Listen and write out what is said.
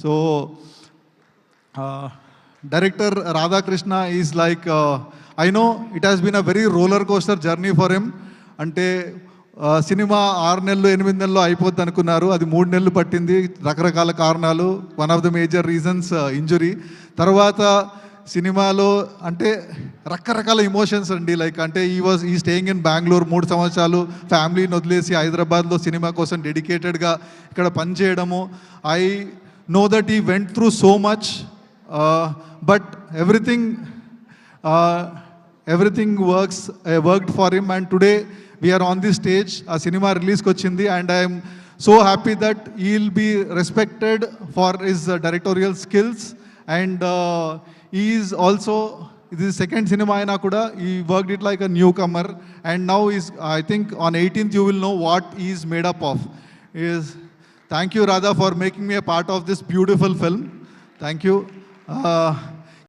So director Radhakrishna is like, I know it has been a very roller coaster journey for him. అంటే cinema 6 నెలలు 8 నెలల్లో అయిపోద్ది అనుకున్నారు, అది 3 నెలలు పట్టింది, రకరకాల కారణాలు. One of the major reasons injury. తర్వాత సినిమాలో అంటే రకరకాల ఇమోషన్స్ అండి. లైక్ అంటే ఈ స్టేయింగ్ ఇన్ బెంగళూరు 3 సంవత్సరాలు ఫ్యామిలీని వదిలేసి హైదరాబాద్లో సినిమా కోసం డెడికేటెడ్గా ఇక్కడ పనిచేయడము. ఐ నో దట్ ఈ went through so much, but everything worked for him, and today we are on this stage. A cinema release kochindi, and I am so happy that he'll be respected for his directorial skills, and he is also, this is second cinema aina kuda he worked it like a newcomer, and now I think on 18th you will know what he is made up of. Thank you Radha for making me a part of this beautiful film. Thank you.